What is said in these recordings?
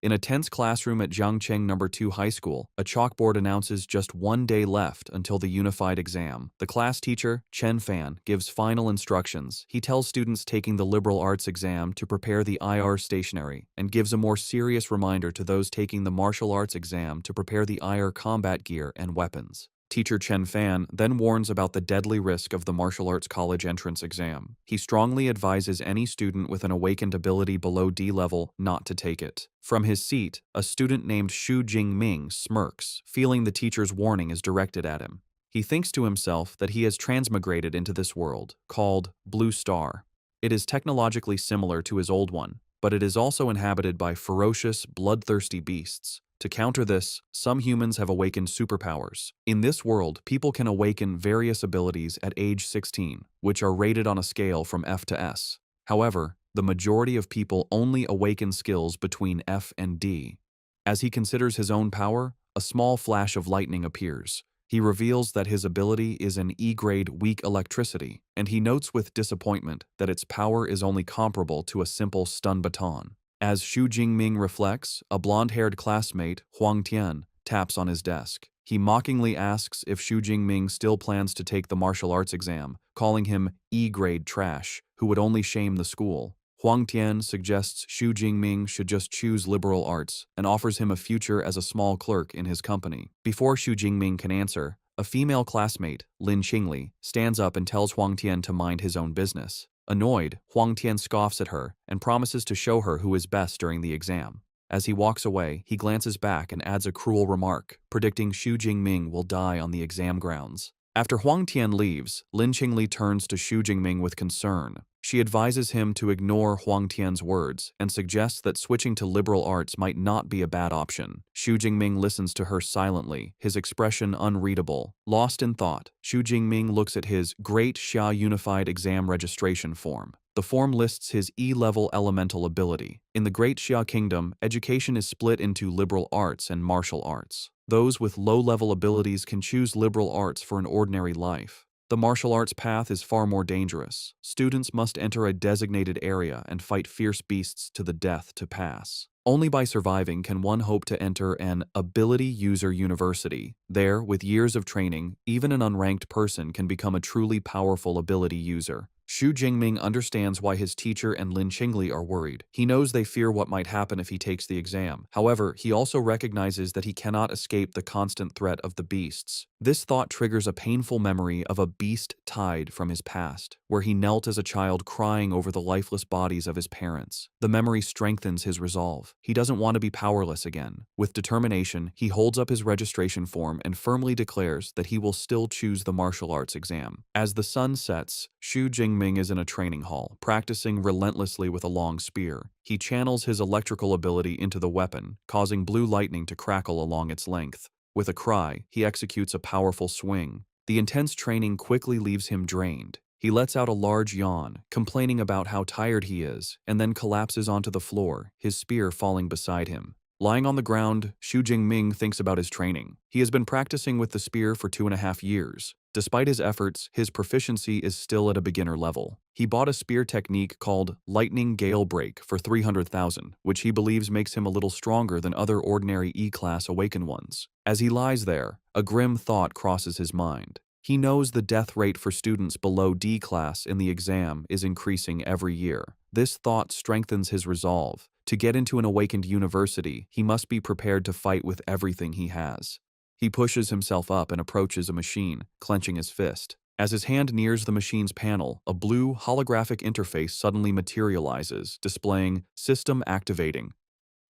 In a tense classroom at Jiangcheng No. 2 High School, a chalkboard announces just 1 day left until the unified exam. The class teacher, Chen Fan, gives final instructions. He tells students taking the liberal arts exam to prepare the IR stationery and gives a more serious reminder to those taking the martial arts exam to prepare the IR combat gear and weapons. Teacher Chen Fan then warns about the deadly risk of the martial arts college entrance exam. He strongly advises any student with an awakened ability below D level not to take it. From his seat, a student named Xu Jingming smirks, feeling the teacher's warning is directed at him. He thinks to himself that he has transmigrated into this world, called Blue Star. It is technologically similar to his old one, but it is also inhabited by ferocious, bloodthirsty beasts. To counter this, some humans have awakened superpowers. In this world, people can awaken various abilities at age 16, which are rated on a scale from F to S. However, the majority of people only awaken skills between F and D. As he considers his own power, a small flash of lightning appears. He reveals that his ability is an E-grade weak electricity, and he notes with disappointment that its power is only comparable to a simple stun baton. As Xu Jingming reflects, a blonde-haired classmate, Huang Tian, taps on his desk. He mockingly asks if Xu Jingming still plans to take the martial arts exam, calling him E-grade trash, who would only shame the school. Huang Tian suggests Xu Jingming should just choose liberal arts and offers him a future as a small clerk in his company. Before Xu Jingming can answer, a female classmate, Lin Qingli, stands up and tells Huang Tian to mind his own business. Annoyed, Huang Tian scoffs at her and promises to show her who is best during the exam. As he walks away, he glances back and adds a cruel remark, predicting Xu Jingming will die on the exam grounds. After Huang Tian leaves, Lin Qingli turns to Xu Jingming with concern. She advises him to ignore Huang Tian's words and suggests that switching to liberal arts might not be a bad option. Xu Jingming listens to her silently, his expression unreadable. Lost in thought, Xu Jingming looks at his Great Xia Unified Exam Registration Form. The form lists his E-level elemental ability. In the Great Xia Kingdom, education is split into liberal arts and martial arts. Those with low-level abilities can choose liberal arts for an ordinary life. The martial arts path is far more dangerous. Students must enter a designated area and fight fierce beasts to the death to pass. Only by surviving can one hope to enter an ability user university. There, with years of training, even an unranked person can become a truly powerful ability user. Xu Jingming understands why his teacher and Lin Qingli are worried. He knows they fear what might happen if he takes the exam. However, he also recognizes that he cannot escape the constant threat of the beasts. This thought triggers a painful memory of a beast tide from his past, where he knelt as a child crying over the lifeless bodies of his parents. The memory strengthens his resolve. He doesn't want to be powerless again. With determination, he holds up his registration form and firmly declares that he will still choose the martial arts exam. As the sun sets, Xu Jingming is in a training hall, practicing relentlessly with a long spear. He channels his electrical ability into the weapon, causing blue lightning to crackle along its length. With a cry, he executes a powerful swing. The intense training quickly leaves him drained. He lets out a large yawn, complaining about how tired he is, and then collapses onto the floor, his spear falling beside him. Lying on the ground, Xu Jingming thinks about his training. He has been practicing with the spear for 2.5 years. Despite his efforts, his proficiency is still at a beginner level. He bought a spear technique called Lightning Gale Break for 300,000, which he believes makes him a little stronger than other ordinary E-class awakened ones. As he lies there, a grim thought crosses his mind. He knows the death rate for students below D class in the exam is increasing every year. This thought strengthens his resolve. To get into an awakened university, he must be prepared to fight with everything he has. He pushes himself up and approaches a machine, clenching his fist. As his hand nears the machine's panel, a blue holographic interface suddenly materializes, displaying "System Activating."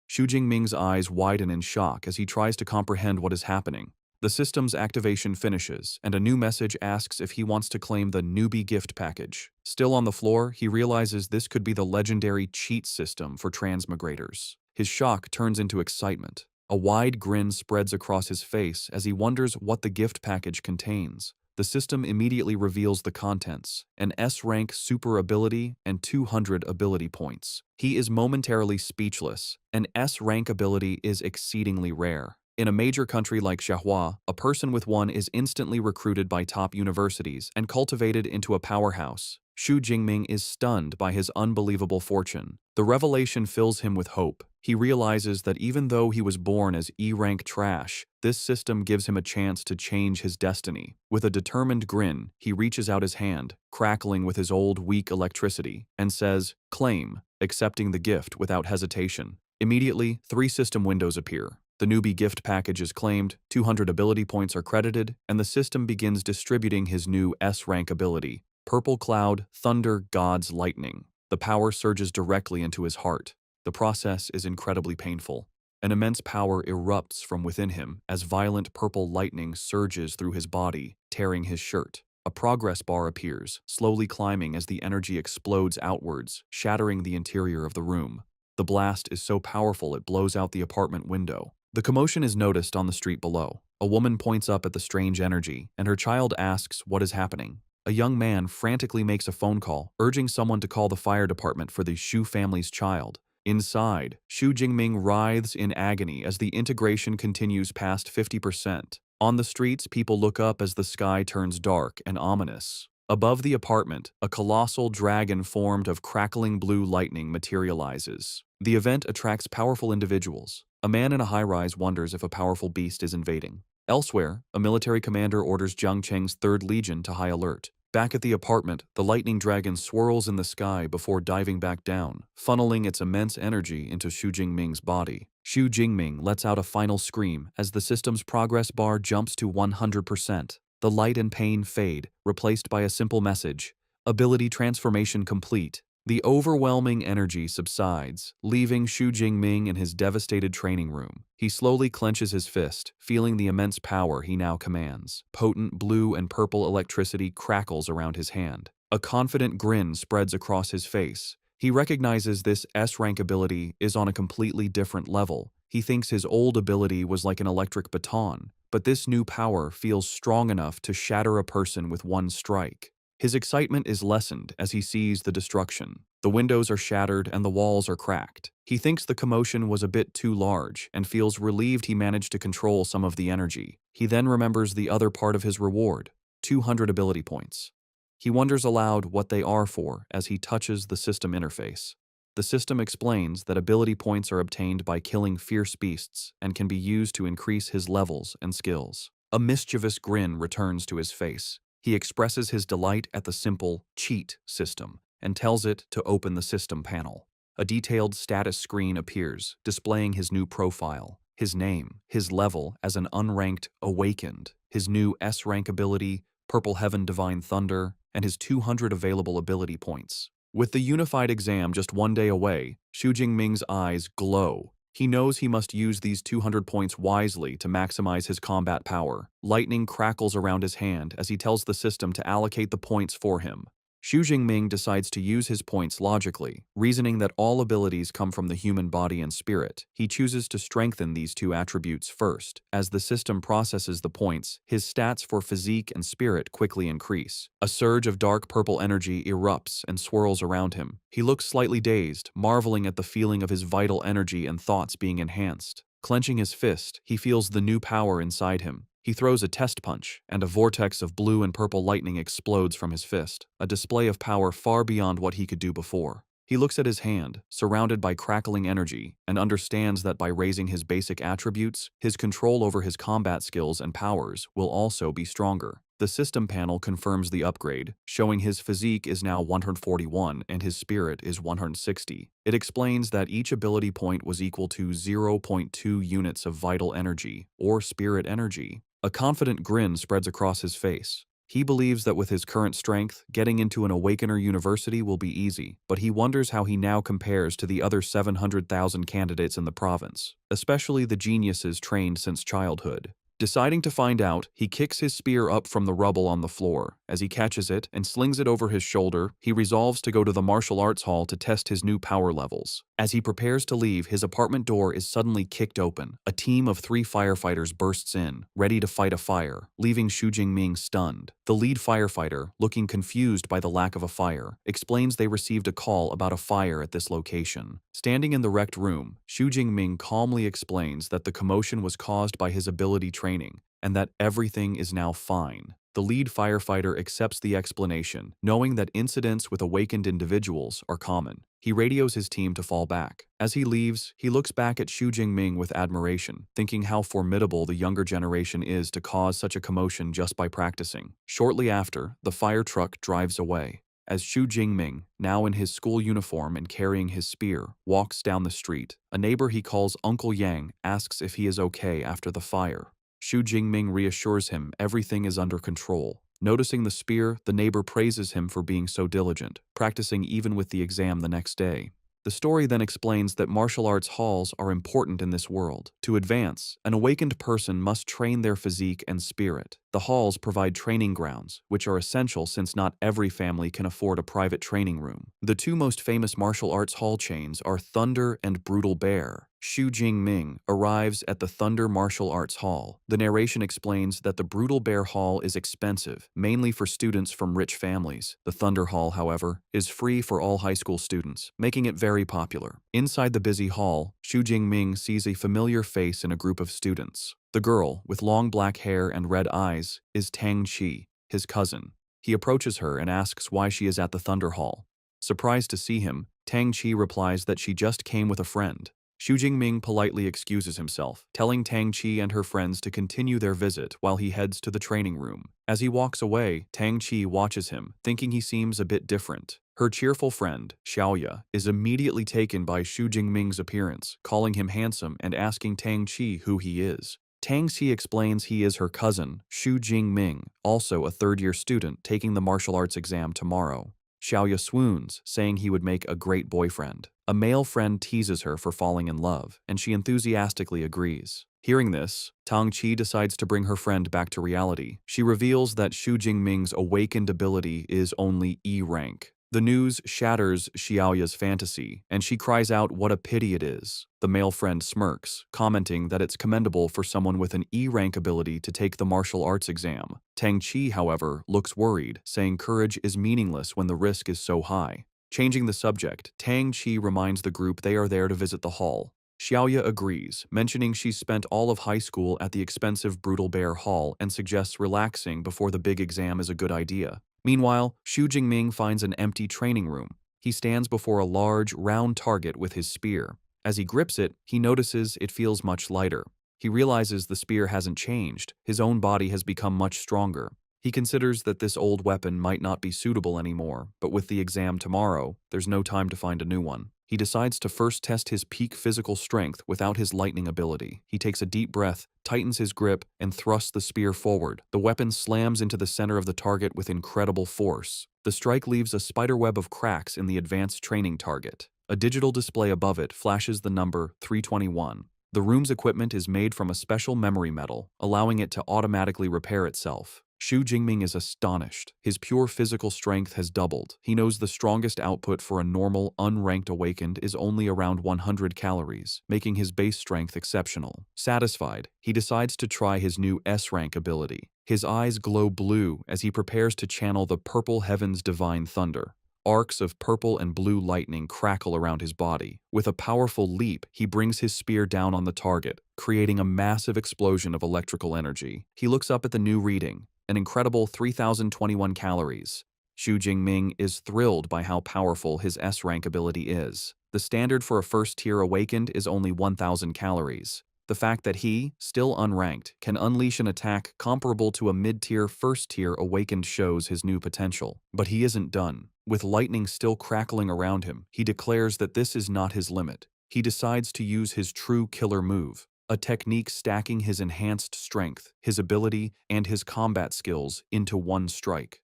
Xu Jingming's eyes widen in shock as he tries to comprehend what is happening. The system's activation finishes, and a new message asks if he wants to claim the newbie gift package. Still on the floor, he realizes this could be the legendary cheat system for transmigrators. His shock turns into excitement. A wide grin spreads across his face as he wonders what the gift package contains. The system immediately reveals the contents: an S-rank super ability and 200 ability points. He is momentarily speechless. An S-rank ability is exceedingly rare. In a major country like Manhwa, a person with one is instantly recruited by top universities and cultivated into a powerhouse. Xu Jingming is stunned by his unbelievable fortune. The revelation fills him with hope. He realizes that even though he was born as E-rank trash, this system gives him a chance to change his destiny. With a determined grin, he reaches out his hand, crackling with his old, weak electricity, and says, "Claim," accepting the gift without hesitation. Immediately, 3 system windows appear. The newbie gift package is claimed, 200 ability points are credited, and the system begins distributing his new S-rank ability, Purple Cloud, Thunder, God's Lightning. The power surges directly into his heart. The process is incredibly painful. An immense power erupts from within him as violent purple lightning surges through his body, tearing his shirt. A progress bar appears, slowly climbing as the energy explodes outwards, shattering the interior of the room. The blast is so powerful it blows out the apartment window. The commotion is noticed on the street below. A woman points up at the strange energy, and her child asks what is happening. A young man frantically makes a phone call, urging someone to call the fire department for the Shu family's child. Inside, Xu Jingming writhes in agony as the integration continues past 50%. On the streets, people look up as the sky turns dark and ominous. Above the apartment, a colossal dragon formed of crackling blue lightning materializes. The event attracts powerful individuals. A man in a high-rise wonders if a powerful beast is invading. Elsewhere, a military commander orders Jiang Cheng's 3rd Legion to high alert. Back at the apartment, the lightning dragon swirls in the sky before diving back down, funneling its immense energy into Xu Jingming's body. Xu Jingming lets out a final scream as the system's progress bar jumps to 100%. The light and pain fade, replaced by a simple message: ability transformation complete. The overwhelming energy subsides, leaving Xu Jingming in his devastated training room. He slowly clenches his fist, feeling the immense power he now commands. Potent blue and purple electricity crackles around his hand. A confident grin spreads across his face. He recognizes this S-rank ability is on a completely different level. He thinks his old ability was like an electric baton, but this new power feels strong enough to shatter a person with one strike. His excitement is lessened as he sees the destruction. The windows are shattered and the walls are cracked. He thinks the commotion was a bit too large and feels relieved he managed to control some of the energy. He then remembers the other part of his reward, 200 ability points. He wonders aloud what they are for as he touches the system interface. The system explains that ability points are obtained by killing fierce beasts and can be used to increase his levels and skills. A mischievous grin returns to his face. He expresses his delight at the simple cheat system and tells it to open the system panel. A detailed status screen appears, displaying his new profile, his name, his level as an unranked awakened, his new S-rank ability, Purple Heaven Divine Thunder, and his 200 available ability points. With the unified exam just 1 day away, Xu Jingming's eyes glow. He knows he must use these 200 points wisely to maximize his combat power. Lightning crackles around his hand as he tells the system to allocate the points for him. Xu Jingming decides to use his points logically, reasoning that all abilities come from the human body and spirit. He chooses to strengthen these 2 attributes first. As the system processes the points, his stats for physique and spirit quickly increase. A surge of dark purple energy erupts and swirls around him. He looks slightly dazed, marveling at the feeling of his vital energy and thoughts being enhanced. Clenching his fist, he feels the new power inside him. He throws a test punch, and a vortex of blue and purple lightning explodes from his fist, a display of power far beyond what he could do before. He looks at his hand, surrounded by crackling energy, and understands that by raising his basic attributes, his control over his combat skills and powers will also be stronger. The system panel confirms the upgrade, showing his physique is now 141 and his spirit is 160. It explains that each ability point was equal to 0.2 units of vital energy, or spirit energy. A confident grin spreads across his face. He believes that with his current strength, getting into an Awakener University will be easy, but he wonders how he now compares to the other 700,000 candidates in the province, especially the geniuses trained since childhood. Deciding to find out, he kicks his spear up from the rubble on the floor. As he catches it and slings it over his shoulder, he resolves to go to the martial arts hall to test his new power levels. As he prepares to leave, his apartment door is suddenly kicked open. A team of 3 firefighters bursts in, ready to fight a fire, leaving Xu Jingming stunned. The lead firefighter, looking confused by the lack of a fire, explains they received a call about a fire at this location. Standing in the wrecked room, Xu Jingming calmly explains that the commotion was caused by his ability training, and that everything is now fine. The lead firefighter accepts the explanation, knowing that incidents with awakened individuals are common. He radios his team to fall back. As he leaves, he looks back at Xu Jingming with admiration, thinking how formidable the younger generation is to cause such a commotion just by practicing. Shortly after, the fire truck drives away. As Xu Jingming, now in his school uniform and carrying his spear, walks down the street, a neighbor he calls Uncle Yang asks if he is okay after the fire. Xu Jingming reassures him everything is under control. Noticing the spear, the neighbor praises him for being so diligent, practicing even with the exam the next day. The story then explains that martial arts halls are important in this world. To advance, an awakened person must train their physique and spirit. The halls provide training grounds, which are essential since not every family can afford a private training room. The two most famous martial arts hall chains are Thunder and Brutal Bear. Xu Jingming arrives at the Thunder Martial Arts Hall. The narration explains that the Brutal Bear Hall is expensive, mainly for students from rich families. The Thunder Hall, however, is free for all high school students, making it very popular. Inside the busy hall, Xu Jingming sees a familiar face in a group of students. The girl, with long black hair and red eyes, is Tang Qi, his cousin. He approaches her and asks why she is at the Thunder Hall. Surprised to see him, Tang Qi replies that she just came with a friend. Xu Jingming politely excuses himself, telling Tang Qi and her friends to continue their visit while he heads to the training room. As he walks away, Tang Qi watches him, thinking he seems a bit different. Her cheerful friend, Xiaoya, is immediately taken by Xu Jingming's appearance, calling him handsome and asking Tang Qi who he is. Tang Qi explains he is her cousin, Xu Jingming, also a third-year student taking the martial arts exam tomorrow. Xiaoya swoons, saying he would make a great boyfriend. A male friend teases her for falling in love, and she enthusiastically agrees. Hearing this, Tang Qi decides to bring her friend back to reality. She reveals that Xu Jingming's awakened ability is only E rank. The news shatters Xiaoya's fantasy, and she cries out what a pity it is. The male friend smirks, commenting that it's commendable for someone with an E-rank ability to take the martial arts exam. Tang Qi, however, looks worried, saying courage is meaningless when the risk is so high. Changing the subject, Tang Qi reminds the group they are there to visit the hall. Xiaoya agrees, mentioning she's spent all of high school at the expensive Brutal Bear Hall and suggests relaxing before the big exam is a good idea. Meanwhile, Xu Jingming finds an empty training room. He stands before a large, round target with his spear. As he grips it, he notices it feels much lighter. He realizes the spear hasn't changed. His own body has become much stronger. He considers that this old weapon might not be suitable anymore, but with the exam tomorrow, there's no time to find a new one. He decides to first test his peak physical strength without his lightning ability. He takes a deep breath, tightens his grip, and thrusts the spear forward. The weapon slams into the center of the target with incredible force. The strike leaves a spiderweb of cracks in the advanced training target. A digital display above it flashes the number 321. The room's equipment is made from a special memory metal, allowing it to automatically repair itself. Xu Jingming is astonished. His pure physical strength has doubled. He knows the strongest output for a normal, unranked awakened is only around 100 calories, making his base strength exceptional. Satisfied, he decides to try his new S-rank ability. His eyes glow blue as he prepares to channel the purple heaven's divine thunder. Arcs of purple and blue lightning crackle around his body. With a powerful leap, he brings his spear down on the target, creating a massive explosion of electrical energy. He looks up at the new reading, an incredible 3,021 calories. Xu Jingming is thrilled by how powerful his S-rank ability is. The standard for a first-tier awakened is only 1,000 calories. The fact that he, still unranked, can unleash an attack comparable to a mid-tier first-tier awakened shows his new potential. But he isn't done. With lightning still crackling around him, he declares that this is not his limit. He decides to use his true killer move, a technique stacking his enhanced strength, his ability, and his combat skills into one strike.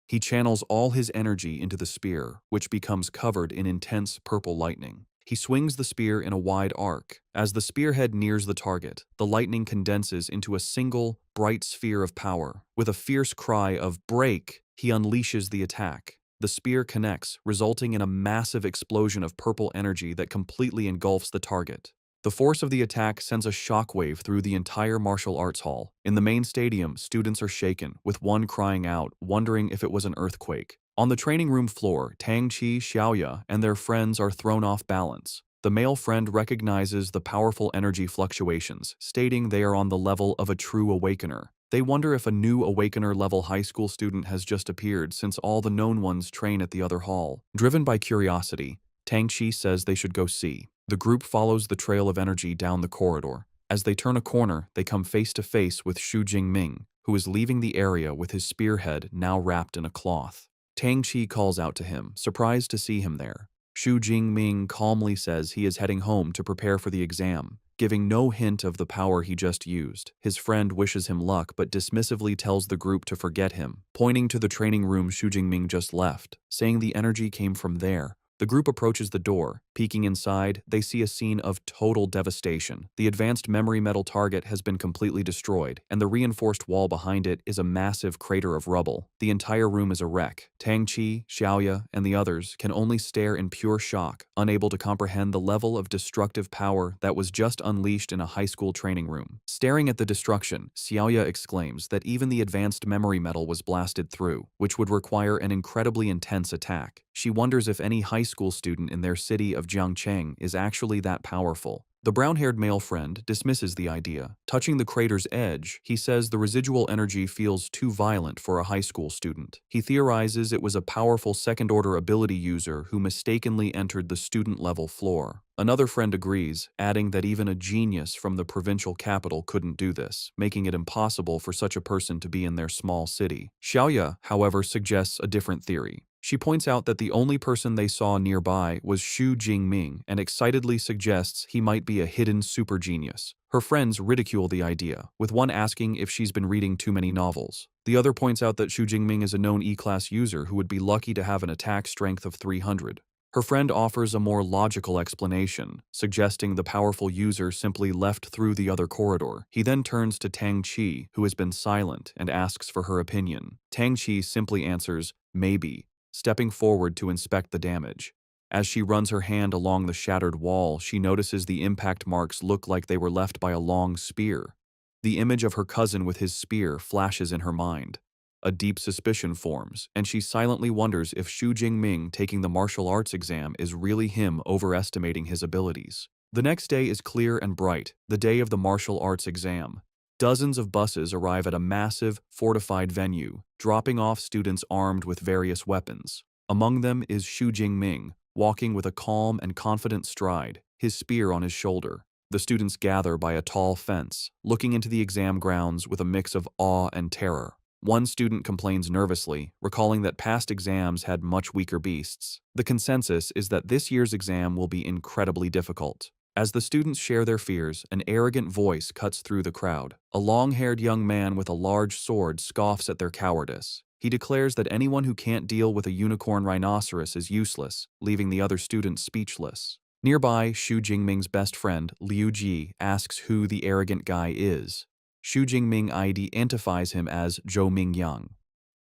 He channels all his energy into the spear, which becomes covered in intense purple lightning. He swings the spear in a wide arc. As the spearhead nears the target, the lightning condenses into a single, bright sphere of power. With a fierce cry of "Break!" he unleashes the attack. The spear connects, resulting in a massive explosion of purple energy that completely engulfs the target. The force of the attack sends a shockwave through the entire martial arts hall. In the main stadium, students are shaken, with one crying out, wondering if it was an earthquake. On the training room floor, Tang Qi, Xiaoya, and their friends are thrown off balance. The male friend recognizes the powerful energy fluctuations, stating they are on the level of a true awakener. They wonder if a new Awakener-level high school student has just appeared since all the known ones train at the other hall. Driven by curiosity, Tang Chi says they should go see. The group follows the trail of energy down the corridor. As they turn a corner, they come face to face with Xu Jingming, who is leaving the area with his spearhead now wrapped in a cloth. Tang Chi calls out to him, surprised to see him there. Xu Jingming calmly says he is heading home to prepare for the exam, giving no hint of the power he just used. His friend wishes him luck but dismissively tells the group to forget him, pointing to the training room Xu Jingming just left, saying the energy came from there. The group approaches the door. Peeking inside, they see a scene of total devastation. The advanced memory metal target has been completely destroyed, and the reinforced wall behind it is a massive crater of rubble. The entire room is a wreck. Tang Chi, Xiaoya, and the others can only stare in pure shock, unable to comprehend the level of destructive power that was just unleashed in a high school training room. Staring at the destruction, Xiaoya exclaims that even the advanced memory metal was blasted through, which would require an incredibly intense attack. She wonders if any high school student in their city of Jiangcheng is actually that powerful. The brown-haired male friend dismisses the idea. Touching the crater's edge, he says the residual energy feels too violent for a high school student. He theorizes it was a powerful second-order ability user who mistakenly entered the student-level floor. Another friend agrees, adding that even a genius from the provincial capital couldn't do this, making it impossible for such a person to be in their small city. Xiaoya, however, suggests a different theory. She points out that the only person they saw nearby was Xu Jingming and excitedly suggests he might be a hidden super genius. Her friends ridicule the idea, with one asking if she's been reading too many novels. The other points out that Xu Jingming is a known E-class user who would be lucky to have an attack strength of 300. Her friend offers a more logical explanation, suggesting the powerful user simply left through the other corridor. He then turns to Tang Chi, who has been silent, and asks for her opinion. Tang Chi simply answers, "Maybe," stepping forward to inspect the damage. As she runs her hand along the shattered wall, she notices the impact marks look like they were left by a long spear. The image of her cousin with his spear flashes in her mind. A deep suspicion forms, and she silently wonders if Xu Jingming taking the martial arts exam is really him overestimating his abilities. The next day is clear and bright, the day of the martial arts exam. Dozens of buses arrive at a massive, fortified venue, dropping off students armed with various weapons. Among them is Xu Jingming, walking with a calm and confident stride, his spear on his shoulder. The students gather by a tall fence, looking into the exam grounds with a mix of awe and terror. One student complains nervously, recalling that past exams had much weaker beasts. The consensus is that this year's exam will be incredibly difficult. As the students share their fears, an arrogant voice cuts through the crowd. A long-haired young man with a large sword scoffs at their cowardice. He declares that anyone who can't deal with a unicorn rhinoceros is useless, leaving the other students speechless. Nearby, Xu Jingming's best friend, Liu Ji, asks who the arrogant guy is. Xu Jingming identifies him as Zhou Mingyang.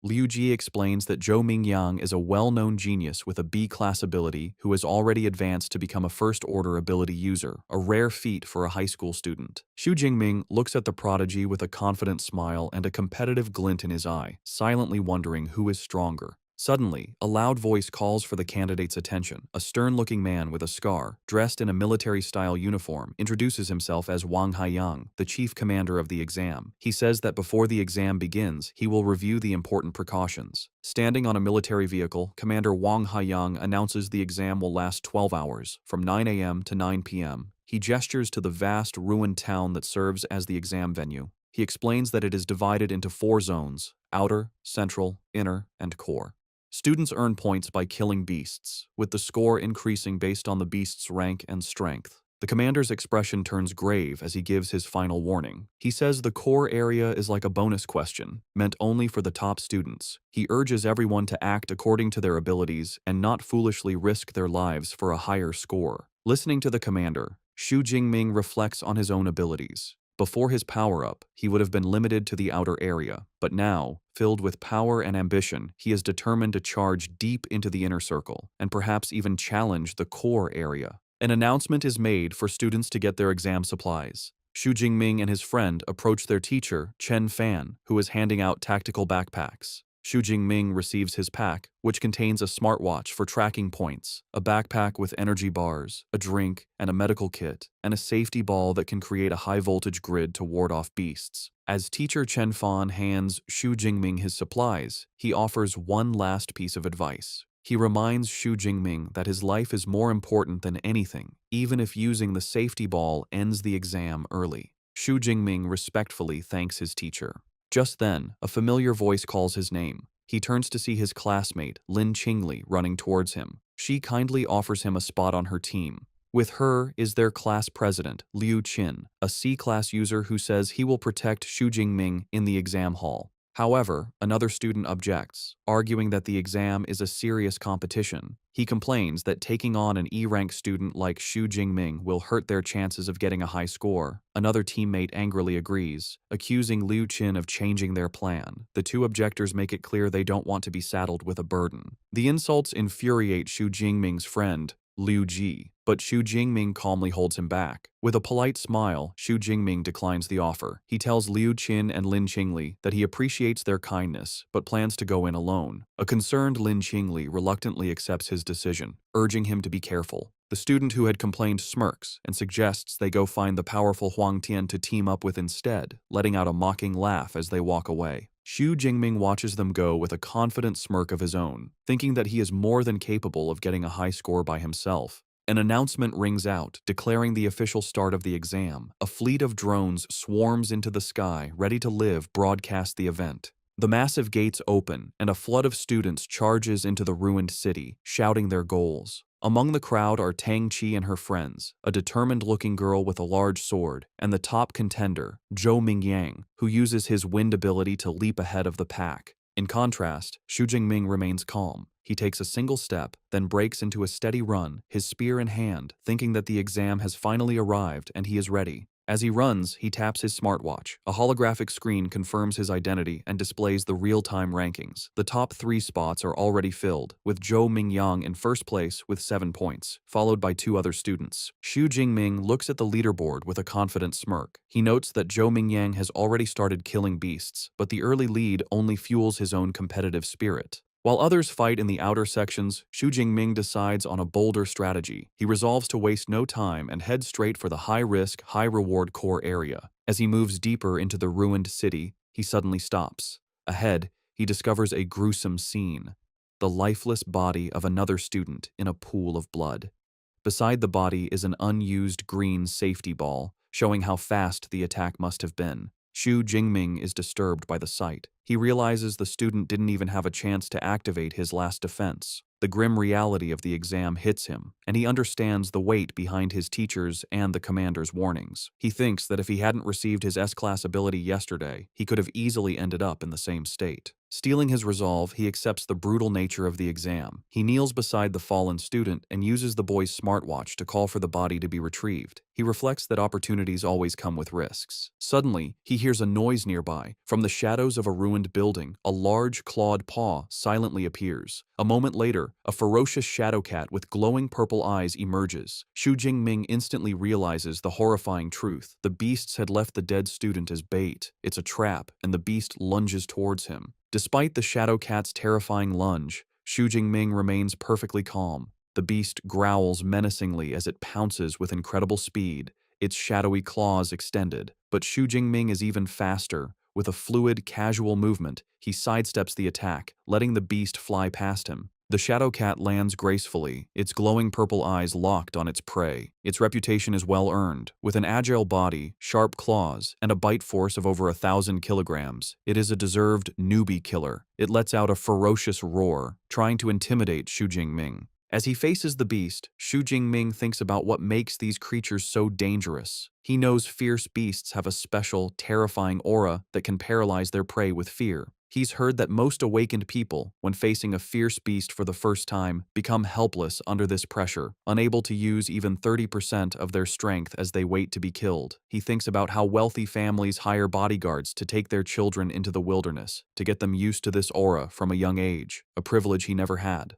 Liu Ji explains that Zhou Mingyang is a well-known genius with a B-class ability who has already advanced to become a first-order ability user, a rare feat for a high school student. Xu Jingming looks at the prodigy with a confident smile and a competitive glint in his eye, silently wondering who is stronger. Suddenly, a loud voice calls for the candidate's attention. A stern-looking man with a scar, dressed in a military-style uniform, introduces himself as Wang Haiyang, the chief commander of the exam. He says that before the exam begins, he will review the important precautions. Standing on a military vehicle, Commander Wang Haiyang announces the exam will last 12 hours, from 9 a.m. to 9 p.m. He gestures to the vast, ruined town that serves as the exam venue. He explains that it is divided into 4 zones: outer, central, inner, and core. Students earn points by killing beasts, with the score increasing based on the beast's rank and strength. The commander's expression turns grave as he gives his final warning. He says the core area is like a bonus question, meant only for the top students. He urges everyone to act according to their abilities and not foolishly risk their lives for a higher score. Listening to the commander, Xu Jingming reflects on his own abilities. Before his power-up, he would have been limited to the outer area, but now, filled with power and ambition, he is determined to charge deep into the inner circle, and perhaps even challenge the core area. An announcement is made for students to get their exam supplies. Xu Jingming and his friend approach their teacher, Chen Fan, who is handing out tactical backpacks. Xu Jingming receives his pack, which contains a smartwatch for tracking points, a backpack with energy bars, a drink, and a medical kit, and a safety ball that can create a high-voltage grid to ward off beasts. As teacher Chen Fan hands Xu Jingming his supplies, he offers one last piece of advice. He reminds Xu Jingming that his life is more important than anything, even if using the safety ball ends the exam early. Xu Jingming respectfully thanks his teacher. Just then, a familiar voice calls his name. He turns to see his classmate, Lin Qingli, running towards him. She kindly offers him a spot on her team. With her is their class president, Liu Qin, a C-class user who says he will protect Xu Jingming in the exam hall. However, another student objects, arguing that the exam is a serious competition. He complains that taking on an E-rank student like Xu Jingming will hurt their chances of getting a high score. Another teammate angrily agrees, accusing Liu Qin of changing their plan. The two objectors make it clear they don't want to be saddled with a burden. The insults infuriate Xu Jingming's friend, Liu Ji, but Xu Jingming calmly holds him back. With a polite smile, Xu Jingming declines the offer. He tells Liu Qin and Lin Qingli that he appreciates their kindness, but plans to go in alone. A concerned Lin Qingli reluctantly accepts his decision, urging him to be careful. The student who had complained smirks and suggests they go find the powerful Huang Tian to team up with instead, letting out a mocking laugh as they walk away. Xu Jingming watches them go with a confident smirk of his own, thinking that he is more than capable of getting a high score by himself. An announcement rings out, declaring the official start of the exam. A fleet of drones swarms into the sky, ready to live broadcast the event. The massive gates open, and a flood of students charges into the ruined city, shouting their goals. Among the crowd are Tang Qi and her friends, a determined-looking girl with a large sword, and the top contender, Zhou Mingyang, who uses his wind ability to leap ahead of the pack. In contrast, Xu Jingming remains calm. He takes a single step, then breaks into a steady run, his spear in hand, thinking that the exam has finally arrived and he is ready. As he runs, he taps his smartwatch. A holographic screen confirms his identity and displays the real-time rankings. The top 3 spots are already filled, with Zhou Mingyang in first place with 7 points, followed by 2 other students. Xu Jingming looks at the leaderboard with a confident smirk. He notes that Zhou Mingyang has already started killing beasts, but the early lead only fuels his own competitive spirit. While others fight in the outer sections, Xu Jingming decides on a bolder strategy. He resolves to waste no time and head straight for the high-risk, high-reward core area. As he moves deeper into the ruined city, he suddenly stops. Ahead, he discovers a gruesome scene: the lifeless body of another student in a pool of blood. Beside the body is an unused green safety ball, showing how fast the attack must have been. Xu Jingming is disturbed by the sight. He realizes the student didn't even have a chance to activate his last defense. The grim reality of the exam hits him, and he understands the weight behind his teacher's and the commander's warnings. He thinks that if he hadn't received his S-class ability yesterday, he could have easily ended up in the same state. Steeling his resolve, he accepts the brutal nature of the exam. He kneels beside the fallen student and uses the boy's smartwatch to call for the body to be retrieved. He reflects that opportunities always come with risks. Suddenly, he hears a noise nearby. From the shadows of a ruined building, a large clawed paw silently appears. A moment later, a ferocious shadow cat with glowing purple eyes emerges. Xu Jingming instantly realizes the horrifying truth. The beasts had left the dead student as bait. It's a trap, and the beast lunges towards him. Despite the shadow cat's terrifying lunge, Xu Jingming remains perfectly calm. The beast growls menacingly as it pounces with incredible speed, its shadowy claws extended. But Xu Jingming is even faster. With a fluid, casual movement, he sidesteps the attack, letting the beast fly past him. The shadow cat lands gracefully, its glowing purple eyes locked on its prey. Its reputation is well earned. With an agile body, sharp claws, and a bite force of over 1,000 kilograms, it is a deserved newbie killer. It lets out a ferocious roar, trying to intimidate Xu Jingming. As he faces the beast, Xu Jingming thinks about what makes these creatures so dangerous. He knows fierce beasts have a special, terrifying aura that can paralyze their prey with fear. He's heard that most awakened people, when facing a fierce beast for the first time, become helpless under this pressure, unable to use even 30% of their strength as they wait to be killed. He thinks about how wealthy families hire bodyguards to take their children into the wilderness, to get them used to this aura from a young age, a privilege he never had.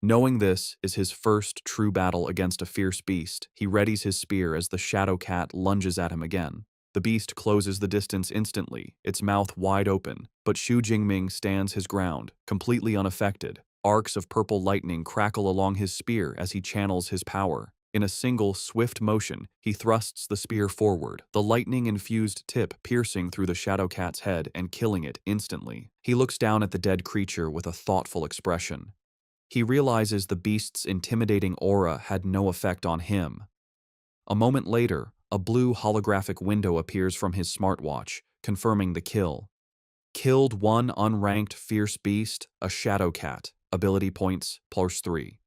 Knowing this is his first true battle against a fierce beast, he readies his spear as the shadow cat lunges at him again. The beast closes the distance instantly, its mouth wide open, but Xu Jingming stands his ground, completely unaffected. Arcs of purple lightning crackle along his spear as he channels his power. In a single, swift motion, he thrusts the spear forward, the lightning-infused tip piercing through the shadow cat's head and killing it instantly. He looks down at the dead creature with a thoughtful expression. He realizes the beast's intimidating aura had no effect on him. A moment later, a blue holographic window appears from his smartwatch, confirming the kill. Killed one unranked fierce beast, a shadow cat. Ability points, +3.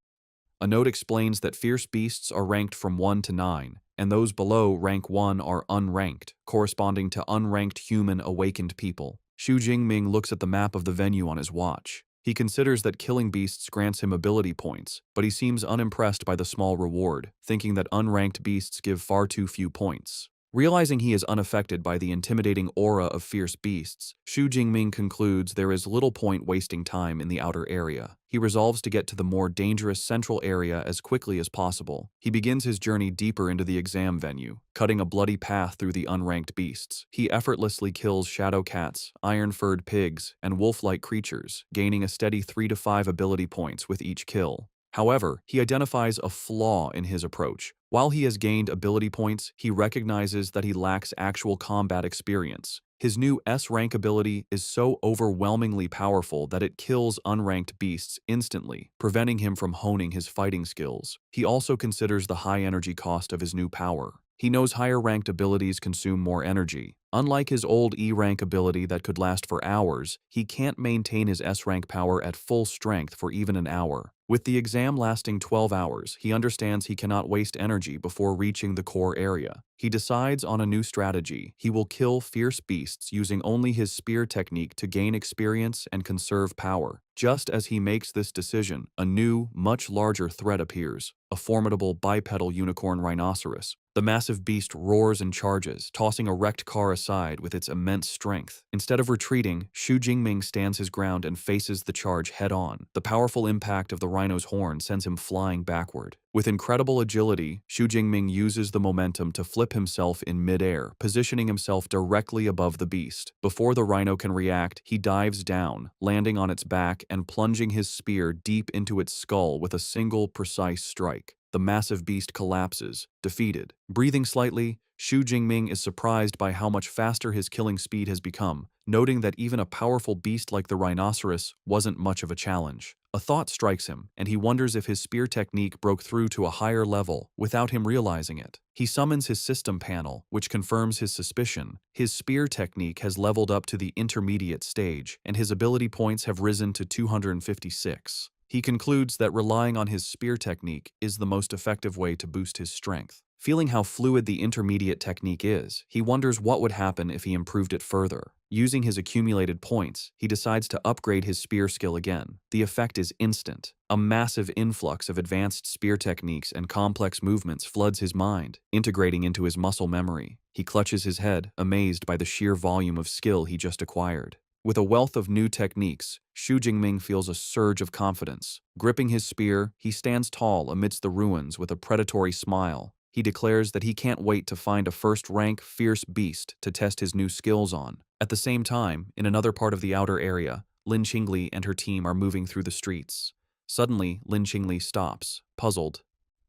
A note explains that fierce beasts are ranked from 1 to 9, and those below rank 1 are unranked, corresponding to unranked human awakened people. Xu Jingming looks at the map of the venue on his watch. He considers that killing beasts grants him ability points, but he seems unimpressed by the small reward, thinking that unranked beasts give far too few points. Realizing he is unaffected by the intimidating aura of fierce beasts, Xu Jingming concludes there is little point wasting time in the outer area. He resolves to get to the more dangerous central area as quickly as possible. He begins his journey deeper into the exam venue, cutting a bloody path through the unranked beasts. He effortlessly kills shadow cats, iron-furred pigs, and wolf-like creatures, gaining a steady 3 to 5 ability points with each kill. However, he identifies a flaw in his approach. While he has gained ability points, he recognizes that he lacks actual combat experience. His new S-rank ability is so overwhelmingly powerful that it kills unranked beasts instantly, preventing him from honing his fighting skills. He also considers the high energy cost of his new power. He knows higher-ranked abilities consume more energy. Unlike his old E-rank ability that could last for hours, he can't maintain his S-rank power at full strength for even an hour. With the exam lasting 12 hours, he understands he cannot waste energy before reaching the core area. He decides on a new strategy. He will kill fierce beasts using only his spear technique to gain experience and conserve power. Just as he makes this decision, a new, much larger threat appears, a formidable bipedal unicorn rhinoceros. The massive beast roars and charges, tossing a wrecked car aside with its immense strength. Instead of retreating, Xu Jingming stands his ground and faces the charge head-on. The powerful impact of the rhino's horn sends him flying backward. With incredible agility, Xu Jingming uses the momentum to flip himself in mid-air, positioning himself directly above the beast. Before the rhino can react, he dives down, landing on its back and plunging his spear deep into its skull with a single precise strike. The massive beast collapses, defeated. Breathing slightly, Xu Jingming is surprised by how much faster his killing speed has become, noting that even a powerful beast like the rhinoceros wasn't much of a challenge. A thought strikes him, and he wonders if his spear technique broke through to a higher level without him realizing it. He summons his system panel, which confirms his suspicion. His spear technique has leveled up to the intermediate stage, and his ability points have risen to 256. He concludes that relying on his spear technique is the most effective way to boost his strength. Feeling how fluid the intermediate technique is, he wonders what would happen if he improved it further. Using his accumulated points, he decides to upgrade his spear skill again. The effect is instant. A massive influx of advanced spear techniques and complex movements floods his mind, integrating into his muscle memory. He clutches his head, amazed by the sheer volume of skill he just acquired. With a wealth of new techniques, Xu Jingming feels a surge of confidence. Gripping his spear, he stands tall amidst the ruins with a predatory smile. He declares that he can't wait to find a first-rank, fierce beast to test his new skills on. At the same time, in another part of the outer area, Lin Qingli and her team are moving through the streets. Suddenly, Lin Qingli stops, puzzled.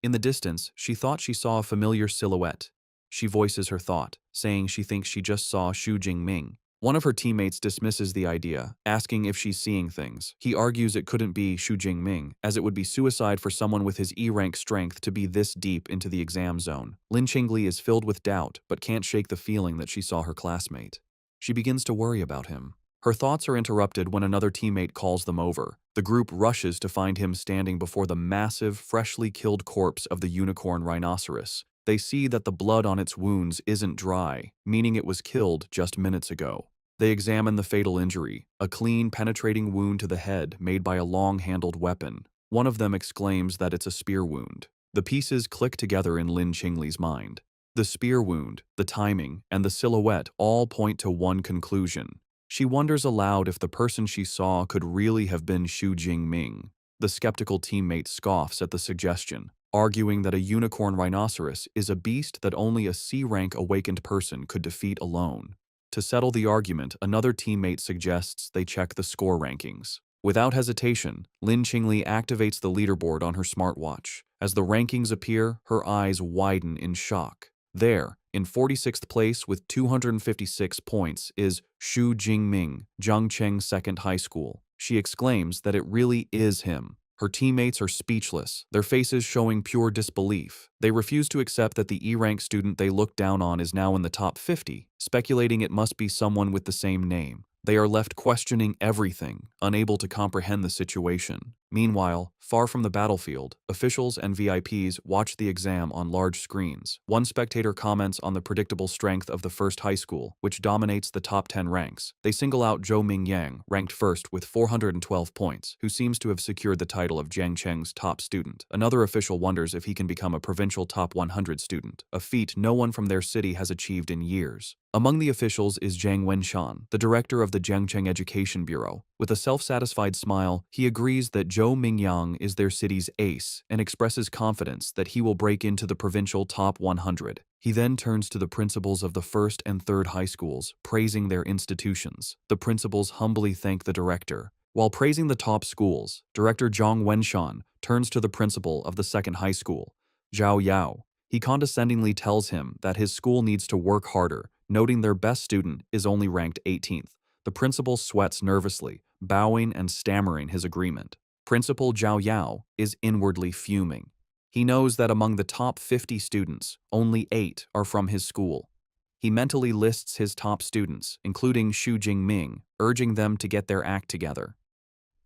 In the distance, she thought she saw a familiar silhouette. She voices her thought, saying she thinks she just saw Xu Jingming. One of her teammates dismisses the idea, asking if she's seeing things. He argues it couldn't be Xu Jingming, as it would be suicide for someone with his E-rank strength to be this deep into the exam zone. Lin Qingli is filled with doubt, but can't shake the feeling that she saw her classmate. She begins to worry about him. Her thoughts are interrupted when another teammate calls them over. The group rushes to find him standing before the massive, freshly killed corpse of the unicorn rhinoceros. They see that the blood on its wounds isn't dry, meaning it was killed just minutes ago. They examine the fatal injury, a clean, penetrating wound to the head made by a long-handled weapon. One of them exclaims that it's a spear wound. The pieces click together in Lin Qingli's mind. The spear wound, the timing, and the silhouette all point to one conclusion. She wonders aloud if the person she saw could really have been Xu Jingming. The skeptical teammate scoffs at the suggestion. arguing that a unicorn rhinoceros is a beast that only a C-rank awakened person could defeat alone. To settle the argument, another teammate suggests they check the score rankings. Without hesitation, Lin Qingli activates the leaderboard on her smartwatch. As the rankings appear, her eyes widen in shock. There, in 46th place with 256 points, is Xu Jingming, Zhangcheng Second High School. She exclaims that it really is him. Her teammates are speechless, their faces showing pure disbelief. They refuse to accept that the E-rank student they look down on is now in the top 50, speculating it must be someone with the same name. They are left questioning everything, unable to comprehend the situation. Meanwhile, far from the battlefield, officials and VIPs watch the exam on large screens. One spectator comments on the predictable strength of the first high school, which dominates the top 10 ranks. They single out Zhou Mingyang, ranked first with 412 points, who seems to have secured the title of Jiangcheng's top student. Another official wonders if he can become a provincial top 100 student, a feat no one from their city has achieved in years. Among the officials is Zhang Wenshan, the director of the Jiangcheng Education Bureau. With a self-satisfied smile, he agrees that Zhou Mingyang is their city's ace and expresses confidence that he will break into the provincial top 100. He then turns to the principals of the first and third high schools, praising their institutions. The principals humbly thank the director. While praising the top schools, Director Zhang Wenshan turns to the principal of the second high school, Zhao Yao. He condescendingly tells him that his school needs to work harder, noting their best student is only ranked 18th. The principal sweats nervously, bowing and stammering his agreement. Principal Zhao Yao is inwardly fuming. He knows that among the top 50 students, only 8 are from his school. He mentally lists his top students, including Xu Jingming, urging them to get their act together.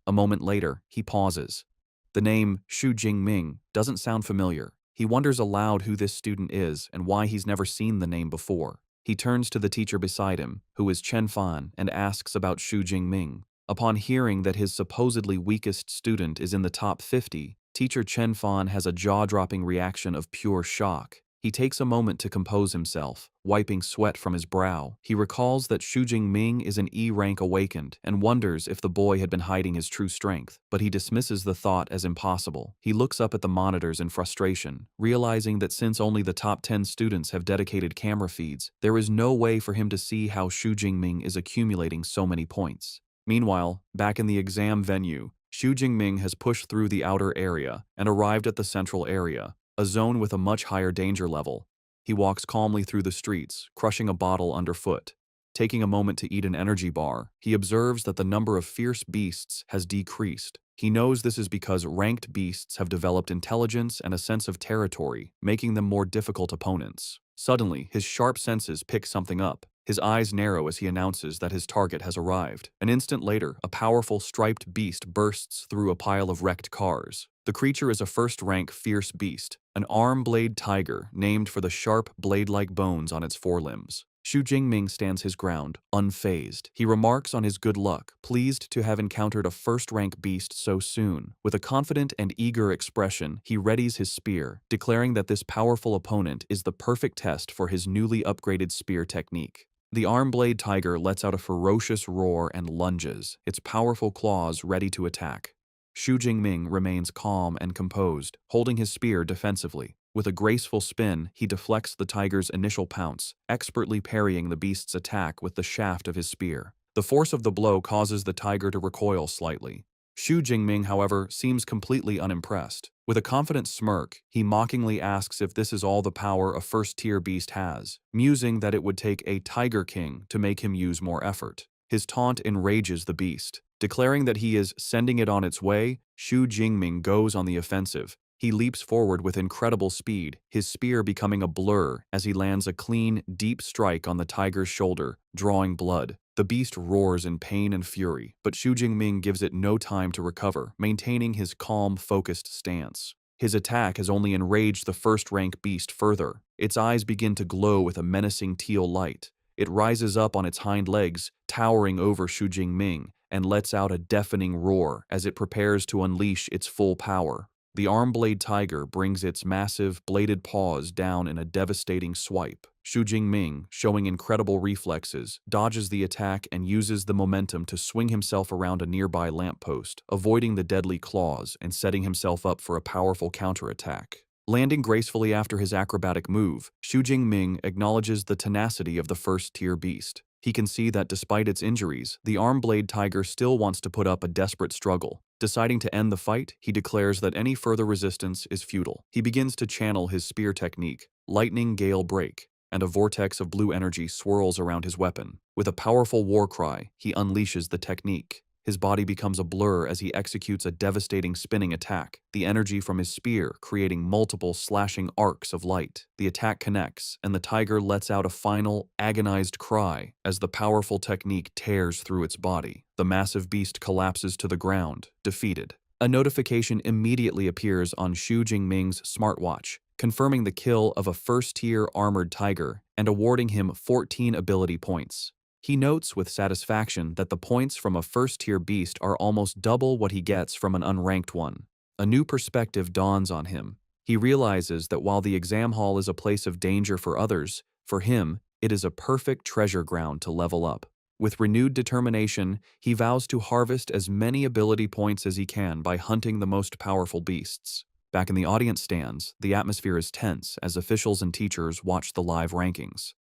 A moment later, he pauses. The name Xu Jingming doesn't sound familiar. He wonders aloud who this student is and why he's never seen the name before. He turns to the teacher beside him, who is Chen Fan, and asks about Xu Jingming. Upon hearing that his supposedly weakest student is in the top 50, teacher Chen Fan has a jaw-dropping reaction of pure shock. He takes a moment to compose himself, wiping sweat from his brow. He recalls that Xu Jingming is an E-rank awakened and wonders if the boy had been hiding his true strength, but he dismisses the thought as impossible. He looks up at the monitors in frustration, realizing that since only the top 10 students have dedicated camera feeds, there is no way for him to see how Xu Jingming is accumulating so many points. Meanwhile, back in the exam venue, Xu Jingming has pushed through the outer area and arrived at the central area, a zone with a much higher danger level. He walks calmly through the streets, crushing a bottle underfoot. Taking a moment to eat an energy bar, he observes that the number of fierce beasts has decreased. He knows this is because ranked beasts have developed intelligence and a sense of territory, making them more difficult opponents. Suddenly, his sharp senses pick something up. His eyes narrow as he announces that his target has arrived. An instant later, a powerful striped beast bursts through a pile of wrecked cars. The creature is a first-rank fierce beast, an arm-blade tiger named for the sharp, blade-like bones on its forelimbs. Xu Jingming stands his ground, unfazed. He remarks on his good luck, pleased to have encountered a first-rank beast so soon. With a confident and eager expression, he readies his spear, declaring that this powerful opponent is the perfect test for his newly upgraded spear technique. The arm-blade tiger lets out a ferocious roar and lunges, its powerful claws ready to attack. Xu Jingming remains calm and composed, holding his spear defensively. With a graceful spin, he deflects the tiger's initial pounce, expertly parrying the beast's attack with the shaft of his spear. The force of the blow causes the tiger to recoil slightly. Xu Jingming, however, seems completely unimpressed. With a confident smirk, he mockingly asks if this is all the power a first-tier beast has, musing that it would take a Tiger King to make him use more effort. His taunt enrages the beast. Declaring that he is sending it on its way, Xu Jingming goes on the offensive. He leaps forward with incredible speed, his spear becoming a blur as he lands a clean, deep strike on the tiger's shoulder, drawing blood. The beast roars in pain and fury, but Xu Jingming gives it no time to recover, maintaining his calm, focused stance. His attack has only enraged the first-rank beast further. Its eyes begin to glow with a menacing teal light. It rises up on its hind legs, towering over Xu Jingming, and lets out a deafening roar as it prepares to unleash its full power. The arm-blade tiger brings its massive, bladed paws down in a devastating swipe. Xu Jingming, showing incredible reflexes, dodges the attack and uses the momentum to swing himself around a nearby lamppost, avoiding the deadly claws and setting himself up for a powerful counterattack. Landing gracefully after his acrobatic move, Xu Jingming acknowledges the tenacity of the first-tier beast. He can see that despite its injuries, the arm-blade tiger still wants to put up a desperate struggle. Deciding to end the fight, he declares that any further resistance is futile. He begins to channel his spear technique, lightning gale break, and a vortex of blue energy swirls around his weapon. With a powerful war cry, he unleashes the technique. His body becomes a blur as he executes a devastating spinning attack, the energy from his spear creating multiple slashing arcs of light. The attack connects, and the tiger lets out a final, agonized cry as the powerful technique tears through its body. The massive beast collapses to the ground, defeated. A notification immediately appears on Xu Jingming's smartwatch, confirming the kill of a first-tier armored tiger and awarding him 14 ability points. He notes with satisfaction that the points from a first-tier beast are almost double what he gets from an unranked one. A new perspective dawns on him. He realizes that while the exam hall is a place of danger for others, for him, it is a perfect treasure ground to level up. With renewed determination, he vows to harvest as many ability points as he can by hunting the most powerful beasts. Back in the audience stands, the atmosphere is tense as officials and teachers watch the live rankings.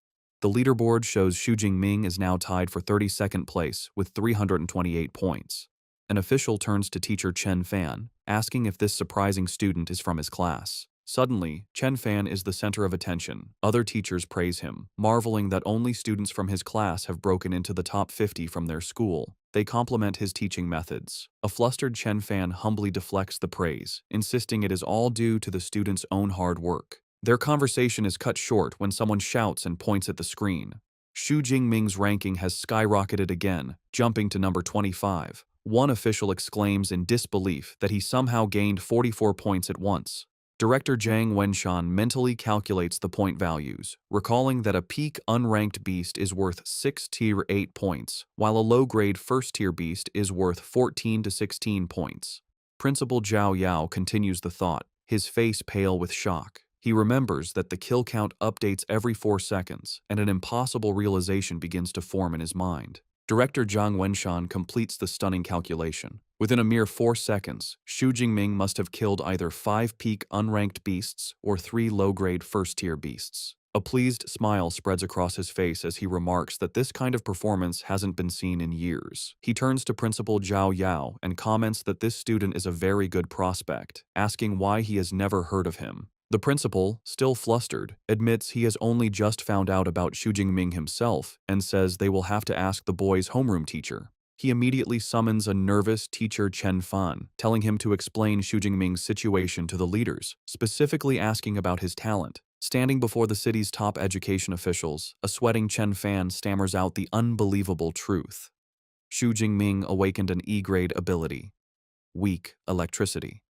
The leaderboard shows Xu Jingming is now tied for 32nd place with 328 points. An official turns to teacher Chen Fan, asking if this surprising student is from his class. Suddenly, Chen Fan is the center of attention. Other teachers praise him, marveling that only students from his class have broken into the top 50 from their school. They compliment his teaching methods. A flustered Chen Fan humbly deflects the praise, insisting it is all due to the student's own hard work. Their conversation is cut short when someone shouts and points at the screen. Xu Jingming's ranking has skyrocketed again, jumping to number 25. One official exclaims in disbelief that he somehow gained 44 points at once. Director Zhang Wenshan mentally calculates the point values, recalling that a peak unranked beast is worth 6 tier 8 points, while a low-grade first-tier beast is worth 14 to 16 points. Principal Zhao Yao continues the thought, his face pale with shock. He remembers that the kill count updates every 4 seconds, and an impossible realization begins to form in his mind. Director Zhang Wenshan completes the stunning calculation. Within a mere 4 seconds, Xu Jingming must have killed either 5 peak unranked beasts or 3 low-grade first-tier beasts. A pleased smile spreads across his face as he remarks that this kind of performance hasn't been seen in years. He turns to Principal Zhao Yao and comments that this student is a very good prospect, asking why he has never heard of him. The principal, still flustered, admits he has only just found out about Xu Jingming himself and says they will have to ask the boy's homeroom teacher. He immediately summons a nervous teacher Chen Fan, telling him to explain Xu Jingming's situation to the leaders, specifically asking about his talent. Standing before the city's top education officials, a sweating Chen Fan stammers out the unbelievable truth. Xu Jingming awakened an E-grade ability. Weak electricity.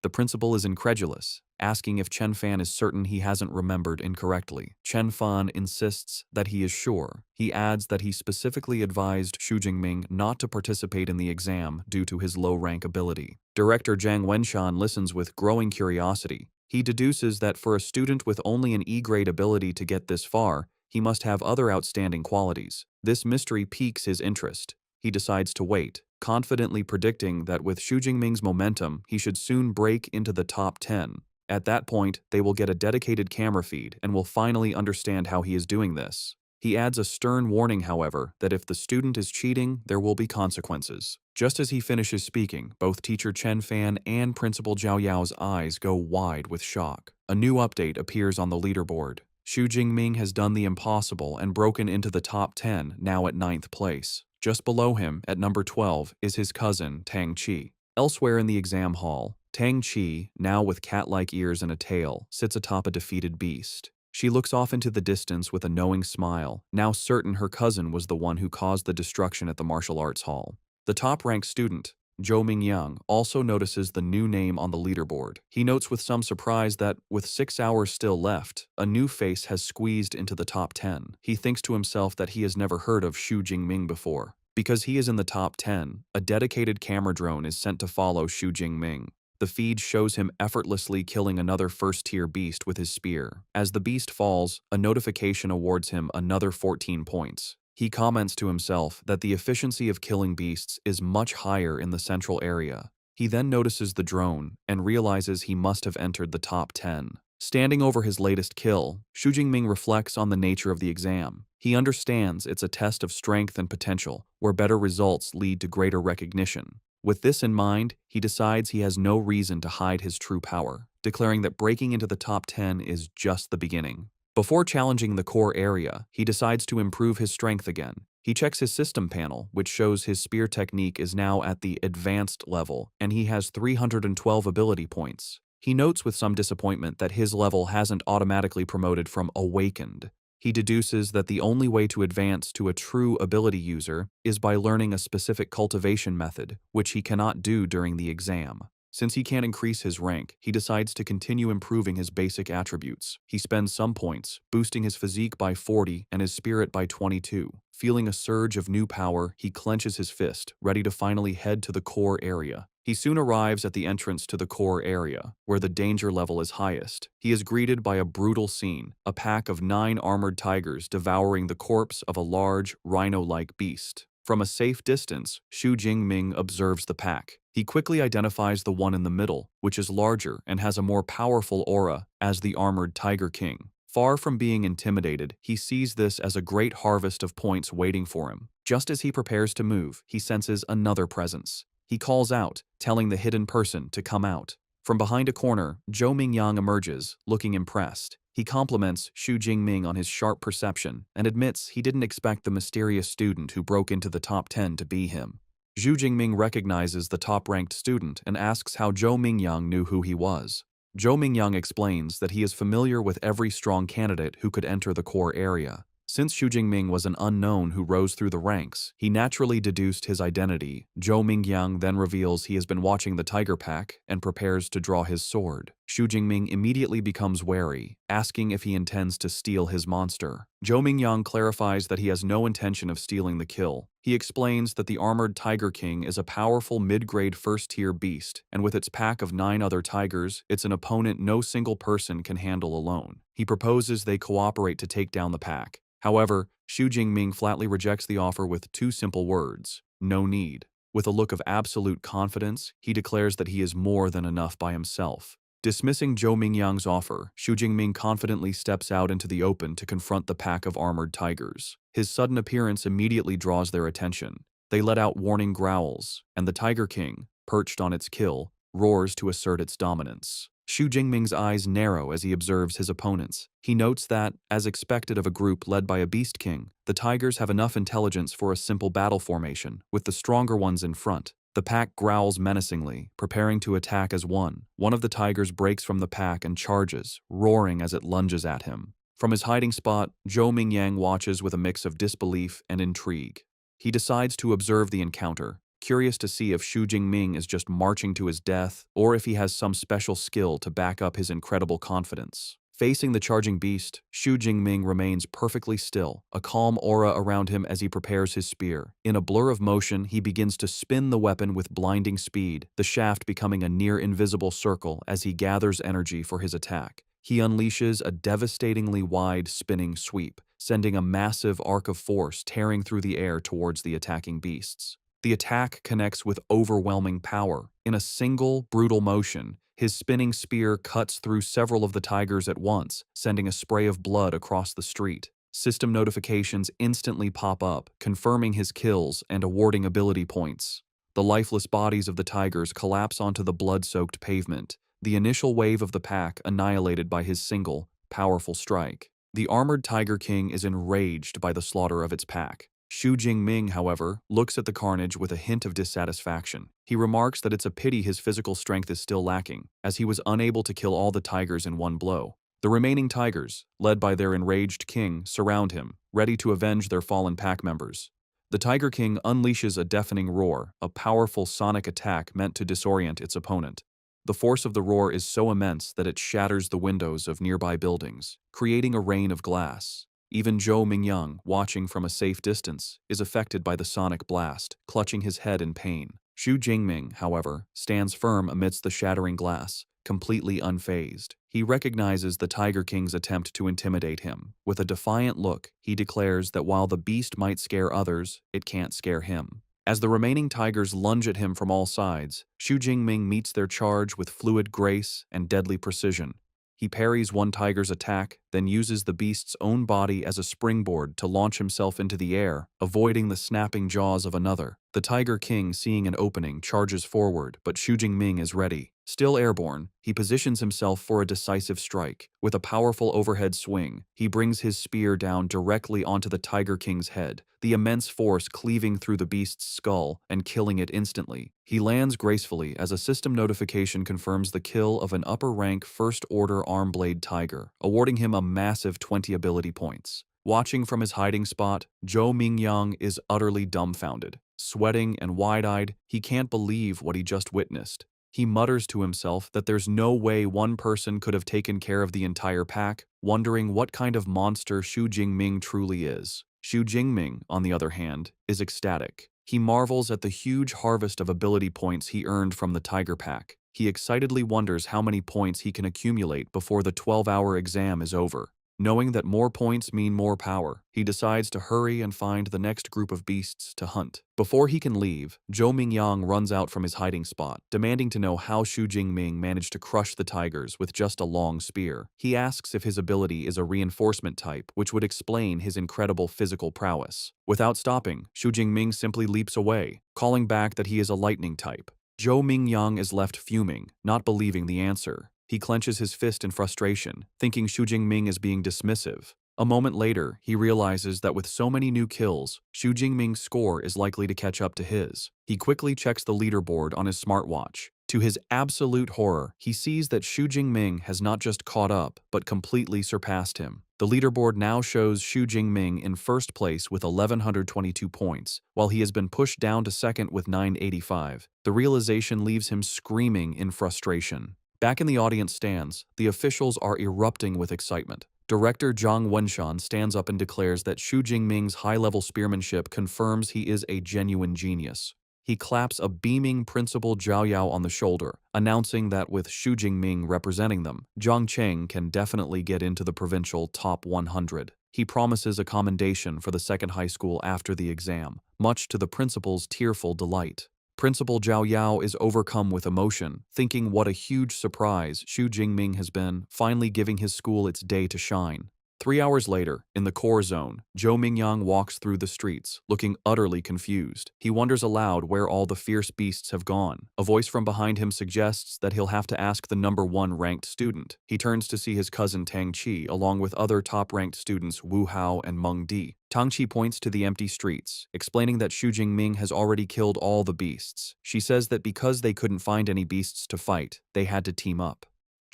The principal is incredulous, asking if Chen Fan is certain he hasn't remembered incorrectly. Chen Fan insists that he is sure. He adds that he specifically advised Xu Jingming not to participate in the exam due to his low-rank ability. Director Zhang Wenshan listens with growing curiosity. He deduces that for a student with only an E-grade ability to get this far, he must have other outstanding qualities. This mystery piques his interest. He decides to wait, confidently predicting that with Xu Jingming's momentum, he should soon break into the top 10. At that point, they will get a dedicated camera feed and will finally understand how he is doing this. He adds a stern warning, however, that if the student is cheating, there will be consequences. Just as he finishes speaking, both teacher Chen Fan and Principal Zhao Yao's eyes go wide with shock. A new update appears on the leaderboard. Xu Jingming has done the impossible and broken into the top 10, now at 9th place. Just below him, at number 12, is his cousin, Tang Qi. Elsewhere in the exam hall, Tang Qi, now with cat-like ears and a tail, sits atop a defeated beast. She looks off into the distance with a knowing smile, now certain her cousin was the one who caused the destruction at the martial arts hall. The top-ranked student, Zhou Mingyang, also notices the new name on the leaderboard. He notes with some surprise that, with 6 hours still left, a new face has squeezed into the top 10. He thinks to himself that he has never heard of Xu Jingming before. Because he is in the top 10, a dedicated camera drone is sent to follow Xu Jingming. The feed shows him effortlessly killing another first-tier beast with his spear. As the beast falls, a notification awards him another 14 points. He comments to himself that the efficiency of killing beasts is much higher in the central area. He then notices the drone and realizes he must have entered the top 10. Standing over his latest kill, Xu Jingming reflects on the nature of the exam. He understands it's a test of strength and potential, where better results lead to greater recognition. With this in mind, he decides he has no reason to hide his true power, declaring that breaking into the top 10 is just the beginning. Before challenging the core area, he decides to improve his strength again. He checks his system panel, which shows his spear technique is now at the advanced level, and he has 312 ability points. He notes with some disappointment that his level hasn't automatically promoted from awakened. He deduces that the only way to advance to a true ability user is by learning a specific cultivation method, which he cannot do during the exam. Since he can't increase his rank, he decides to continue improving his basic attributes. He spends some points, boosting his physique by 40 and his spirit by 22. Feeling a surge of new power, he clenches his fist, ready to finally head to the core area. He soon arrives at the entrance to the core area, where the danger level is highest. He is greeted by a brutal scene, a pack of 9 armored tigers devouring the corpse of a large, rhino-like beast. From a safe distance, Xu Jingming observes the pack. He quickly identifies the one in the middle, which is larger and has a more powerful aura, as the armored Tiger King. Far from being intimidated, he sees this as a great harvest of points waiting for him. Just as he prepares to move, he senses another presence. He calls out, telling the hidden person to come out. From behind a corner, Zhou Mingyang emerges, looking impressed. He compliments Xu Jingming on his sharp perception and admits he didn't expect the mysterious student who broke into the top 10 to be him. Xu Jingming recognizes the top-ranked student and asks how Zhou Mingyang knew who he was. Zhou Mingyang explains that he is familiar with every strong candidate who could enter the core area. Since Xu Jingming was an unknown who rose through the ranks, he naturally deduced his identity. Zhou Mingyang then reveals he has been watching the tiger pack and prepares to draw his sword. Xu Jingming immediately becomes wary, asking if he intends to steal his monster. Zhou Mingyang clarifies that he has no intention of stealing the kill. He explains that the armored Tiger King is a powerful mid-grade first-tier beast, and with its pack of 9 other tigers, it's an opponent no single person can handle alone. He proposes they cooperate to take down the pack. However, Xu Jingming flatly rejects the offer with 2 simple words: no need. With a look of absolute confidence, he declares that he is more than enough by himself. Dismissing Zhou Mingyang's offer, Xu Jingming confidently steps out into the open to confront the pack of armored tigers. His sudden appearance immediately draws their attention. They let out warning growls, and the Tiger King, perched on its kill, roars to assert its dominance. Xu Jingming's eyes narrow as he observes his opponents. He notes that, as expected of a group led by a beast king, the tigers have enough intelligence for a simple battle formation, with the stronger ones in front. The pack growls menacingly, preparing to attack as one. One of the tigers breaks from the pack and charges, roaring as it lunges at him. From his hiding spot, Zhou Mingyang watches with a mix of disbelief and intrigue. He decides to observe the encounter, curious to see if Xu Jingming is just marching to his death or if he has some special skill to back up his incredible confidence. Facing the charging beast, Xu Jingming remains perfectly still, a calm aura around him as he prepares his spear. In a blur of motion, he begins to spin the weapon with blinding speed, the shaft becoming a near-invisible circle as he gathers energy for his attack. He unleashes a devastatingly wide spinning sweep, sending a massive arc of force tearing through the air towards the attacking beasts. The attack connects with overwhelming power. In a single, brutal motion, his spinning spear cuts through several of the tigers at once, sending a spray of blood across the street. System notifications instantly pop up, confirming his kills and awarding ability points. The lifeless bodies of the tigers collapse onto the blood-soaked pavement, the initial wave of the pack annihilated by his single, powerful strike. The armored Tiger King is enraged by the slaughter of its pack. Xu Jingming, however, looks at the carnage with a hint of dissatisfaction. He remarks that it's a pity his physical strength is still lacking, as he was unable to kill all the tigers in one blow. The remaining tigers, led by their enraged king, surround him, ready to avenge their fallen pack members. The Tiger King unleashes a deafening roar, a powerful sonic attack meant to disorient its opponent. The force of the roar is so immense that it shatters the windows of nearby buildings, creating a rain of glass. Even Zhou Mingyang, watching from a safe distance, is affected by the sonic blast, clutching his head in pain. Xu Jingming, however, stands firm amidst the shattering glass, completely unfazed. He recognizes the Tiger King's attempt to intimidate him. With a defiant look, he declares that while the beast might scare others, it can't scare him. As the remaining tigers lunge at him from all sides, Xu Jingming meets their charge with fluid grace and deadly precision. He parries one tiger's attack, then uses the beast's own body as a springboard to launch himself into the air, avoiding the snapping jaws of another. The Tiger King, seeing an opening, charges forward, but Xu Jingming is ready. Still airborne, he positions himself for a decisive strike. With a powerful overhead swing, he brings his spear down directly onto the Tiger King's head, the immense force cleaving through the beast's skull and killing it instantly. He lands gracefully as a system notification confirms the kill of an upper-rank first-order arm-blade tiger, awarding him a massive 20 ability points. Watching from his hiding spot, Zhou Mingyang is utterly dumbfounded. Sweating and wide-eyed, he can't believe what he just witnessed. He mutters to himself that there's no way one person could have taken care of the entire pack, wondering what kind of monster Xu Jingming truly is. Xu Jingming, on the other hand, is ecstatic. He marvels at the huge harvest of ability points he earned from the Tiger Pack. He excitedly wonders how many points he can accumulate before the 12-hour exam is over. Knowing that more points mean more power, he decides to hurry and find the next group of beasts to hunt. Before he can leave, Zhou Mingyang runs out from his hiding spot, demanding to know how Xu Jingming managed to crush the tigers with just a long spear. He asks if his ability is a reinforcement type, which would explain his incredible physical prowess. Without stopping, Xu Jingming simply leaps away, calling back that he is a lightning type. Zhou Mingyang is left fuming, not believing the answer. He clenches his fist in frustration, thinking Xu Jingming is being dismissive. A moment later, he realizes that with so many new kills, Xu Jingming's score is likely to catch up to his. He quickly checks the leaderboard on his smartwatch. To his absolute horror, he sees that Xu Jingming has not just caught up, but completely surpassed him. The leaderboard now shows Xu Jingming in first place with 1,122 points, while he has been pushed down to second with 985. The realization leaves him screaming in frustration. Back in the audience stands, the officials are erupting with excitement. Director Zhang Wenshan stands up and declares that Xu Jingming's high-level spearmanship confirms he is a genuine genius. He claps a beaming Principal Zhao Yao on the shoulder, announcing that with Xu Jingming representing them, Zhang Cheng can definitely get into the provincial top 100. He promises a commendation for the second high school after the exam, much to the principal's tearful delight. Principal Zhao Yao is overcome with emotion, thinking what a huge surprise Xu Jingming has been, finally giving his school its day to shine. 3 hours later, in the core zone, Zhou Mingyang walks through the streets, looking utterly confused. He wonders aloud where all the fierce beasts have gone. A voice from behind him suggests that he'll have to ask the #1 ranked student. He turns to see his cousin Tang Qi, along with other top-ranked students Wu Hao and Meng Di. Tang Qi points to the empty streets, explaining that Xu Jingming has already killed all the beasts. She says that because they couldn't find any beasts to fight, they had to team up.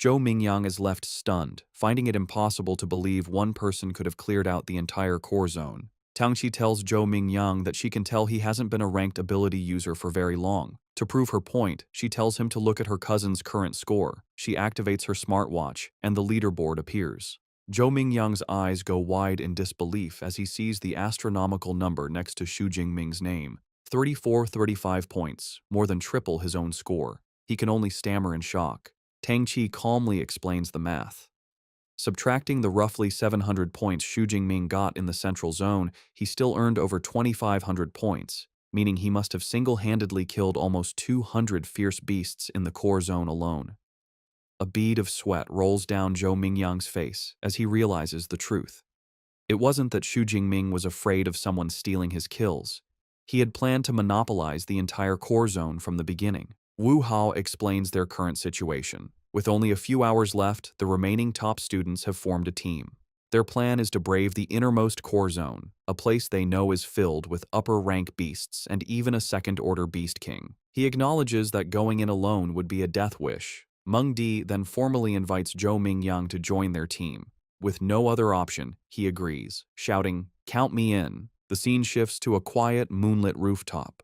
Zhou Mingyang is left stunned, finding it impossible to believe one person could have cleared out the entire core zone. Tangqi tells Zhou Mingyang that she can tell he hasn't been a ranked ability user for very long. To prove her point, she tells him to look at her cousin's current score. She activates her smartwatch, and the leaderboard appears. Zhou Mingyang's eyes go wide in disbelief as he sees the astronomical number next to Xu Jingming's name. 35 points, more than triple his own score. He can only stammer in shock. Tang Qi calmly explains the math. Subtracting the roughly 700 points Xu Jingming got in the central zone, he still earned over 2,500 points, meaning he must have single-handedly killed almost 200 fierce beasts in the core zone alone. A bead of sweat rolls down Zhou Mingyang's face as he realizes the truth. It wasn't that Xu Jingming was afraid of someone stealing his kills. He had planned to monopolize the entire core zone from the beginning. Wu Hao explains their current situation. With only a few hours left, the remaining top students have formed a team. Their plan is to brave the innermost core zone, a place they know is filled with upper-rank beasts and even a second-order beast king. He acknowledges that going in alone would be a death wish. Meng Di then formally invites Zhou Mingyang to join their team. With no other option, he agrees, shouting, "Count me in." The scene shifts to a quiet, moonlit rooftop.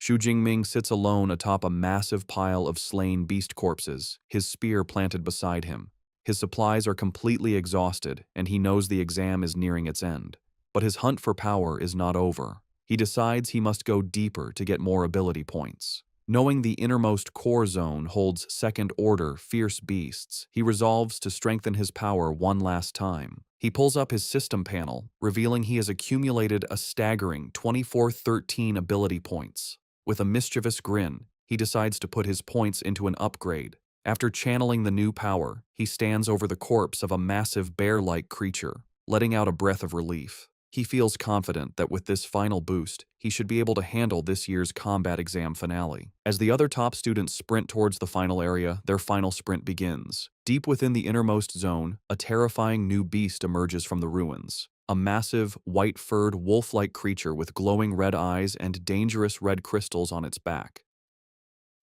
Xu Jingming sits alone atop a massive pile of slain beast corpses, his spear planted beside him. His supplies are completely exhausted, and he knows the exam is nearing its end. But his hunt for power is not over. He decides he must go deeper to get more ability points. Knowing the innermost core zone holds second-order fierce beasts, he resolves to strengthen his power one last time. He pulls up his system panel, revealing he has accumulated a staggering 2413 ability points. With a mischievous grin, he decides to put his points into an upgrade. After channeling the new power, he stands over the corpse of a massive bear-like creature, letting out a breath of relief. He feels confident that with this final boost, he should be able to handle this year's combat exam finale. As the other top students sprint towards the final area, their final sprint begins. Deep within the innermost zone, a terrifying new beast emerges from the ruins. A massive, white-furred, wolf-like creature with glowing red eyes and dangerous red crystals on its back.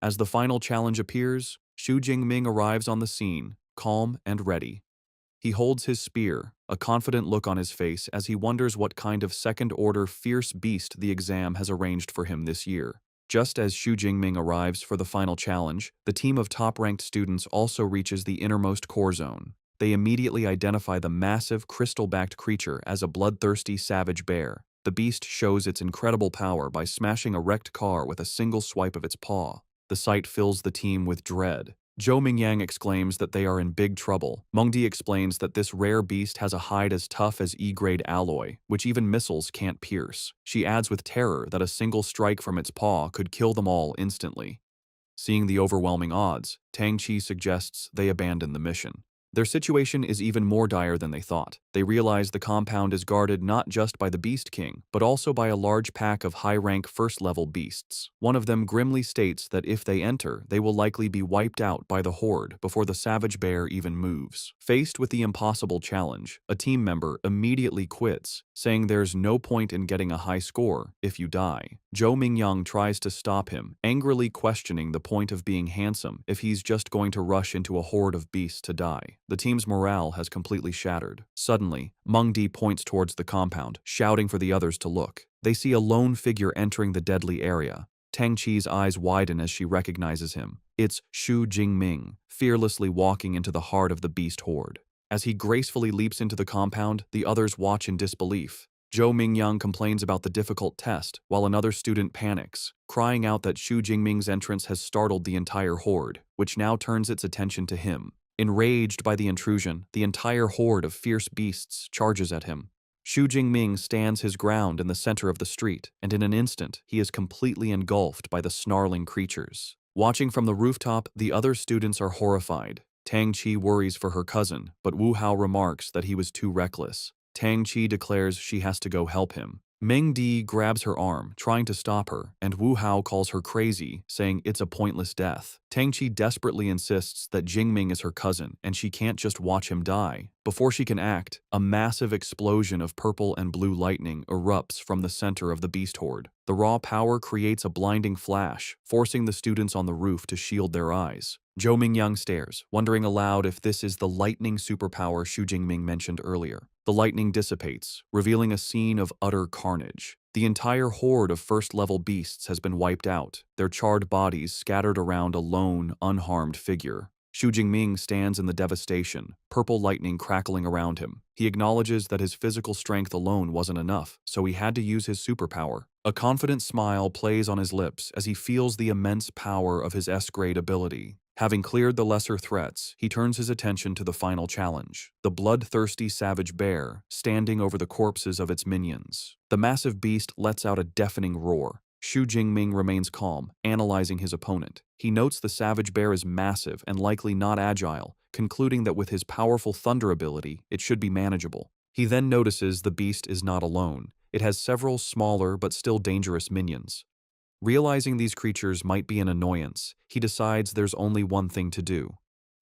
As the final challenge appears, Xu Jingming arrives on the scene, calm and ready. He holds his spear, a confident look on his face as he wonders what kind of second-order fierce beast the exam has arranged for him this year. Just as Xu Jingming arrives for the final challenge, the team of top-ranked students also reaches the innermost core zone. They immediately identify the massive, crystal-backed creature as a bloodthirsty savage bear. The beast shows its incredible power by smashing a wrecked car with a single swipe of its paw. The sight fills the team with dread. Zhou Mingyang exclaims that they are in big trouble. Mengdi explains that this rare beast has a hide as tough as E-grade alloy, which even missiles can't pierce. She adds with terror that a single strike from its paw could kill them all instantly. Seeing the overwhelming odds, Tang Qi suggests they abandon the mission. Their situation is even more dire than they thought. They realize the compound is guarded not just by the Beast King, but also by a large pack of high-rank first-level beasts. One of them grimly states that if they enter, they will likely be wiped out by the horde before the savage bear even moves. Faced with the impossible challenge, a team member immediately quits, saying there's no point in getting a high score if you die. Zhou Mingyang tries to stop him, angrily questioning the point of being handsome if he's just going to rush into a horde of beasts to die. The team's morale has completely shattered. Suddenly, Meng Di points towards the compound, shouting for the others to look. They see a lone figure entering the deadly area. Tang Qi's eyes widen as she recognizes him. It's Xu Jingming, fearlessly walking into the heart of the beast horde. As he gracefully leaps into the compound, the others watch in disbelief. Zhou Mingyang complains about the difficult test, while another student panics, crying out that Xu Jingming's entrance has startled the entire horde, which now turns its attention to him. Enraged by the intrusion, the entire horde of fierce beasts charges at him. Xu Jingming stands his ground in the center of the street, and in an instant, he is completely engulfed by the snarling creatures. Watching from the rooftop, the other students are horrified. Tang Qi worries for her cousin, but Wu Hao remarks that he was too reckless. Tang Qi declares she has to go help him. Meng Di grabs her arm, trying to stop her, and Wu Hao calls her crazy, saying it's a pointless death. Tang Qi desperately insists that Jingming is her cousin, and she can't just watch him die. Before she can act, a massive explosion of purple and blue lightning erupts from the center of the beast horde. The raw power creates a blinding flash, forcing the students on the roof to shield their eyes. Zhou Mingyang stares, wondering aloud if this is the lightning superpower Xu Jingming mentioned earlier. The lightning dissipates, revealing a scene of utter carnage. The entire horde of first-level beasts has been wiped out, their charred bodies scattered around a lone, unharmed figure. Xu Jingming stands in the devastation, purple lightning crackling around him. He acknowledges that his physical strength alone wasn't enough, so he had to use his superpower. A confident smile plays on his lips as he feels the immense power of his S-grade ability. Having cleared the lesser threats, he turns his attention to the final challenge, the bloodthirsty savage bear, standing over the corpses of its minions. The massive beast lets out a deafening roar. Xu Jingming remains calm, analyzing his opponent. He notes the savage bear is massive and likely not agile, concluding that with his powerful thunder ability, it should be manageable. He then notices the beast is not alone. It has several smaller but still dangerous minions. Realizing these creatures might be an annoyance, he decides there's only one thing to do.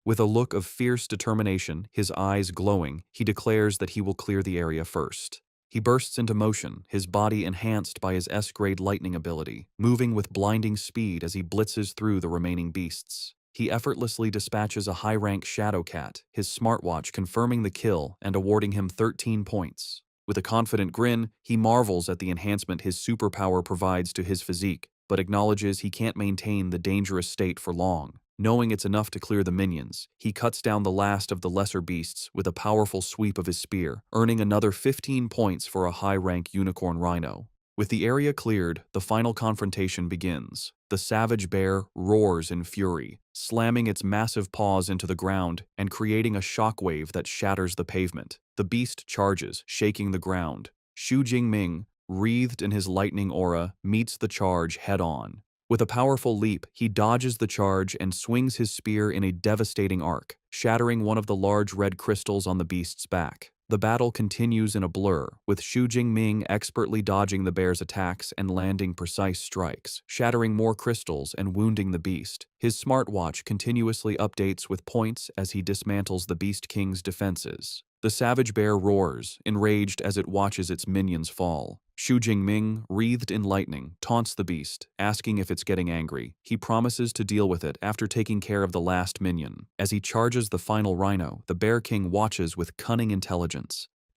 With a look of fierce determination, his eyes glowing, he declares that he will clear the area first. He bursts into motion, his body enhanced by his S-grade lightning ability, moving with blinding speed as he blitzes through the remaining beasts. He effortlessly dispatches a high-rank Shadow Cat, his smartwatch confirming the kill and awarding him 13 points. With a confident grin, he marvels at the enhancement his superpower provides to his physique, but acknowledges he can't maintain the dangerous state for long. Knowing it's enough to clear the minions, he cuts down the last of the lesser beasts with a powerful sweep of his spear, earning another 15 points for a high-rank unicorn rhino. With the area cleared, the final confrontation begins. the savage bear roars in fury, slamming its massive paws into the ground and creating a shockwave that shatters the pavement. The beast charges, shaking the ground. Xu Jingming, wreathed in his lightning aura, meets the charge head-on. With a powerful leap, he dodges the charge and swings his spear in a devastating arc, shattering one of the large red crystals on the beast's back. The battle continues in a blur, with Xu Jingming expertly dodging the bear's attacks and landing precise strikes, shattering more crystals and wounding the beast. His smartwatch continuously updates with points as he dismantles the Beast King's defenses. The savage bear roars, enraged as it watches its minions fall. Xu Jingming, wreathed in lightning, taunts the beast, asking if it's getting angry. He promises to deal with it after taking care of the last minion. As he charges the final rhino, the Bear King watches with cunning intelligence.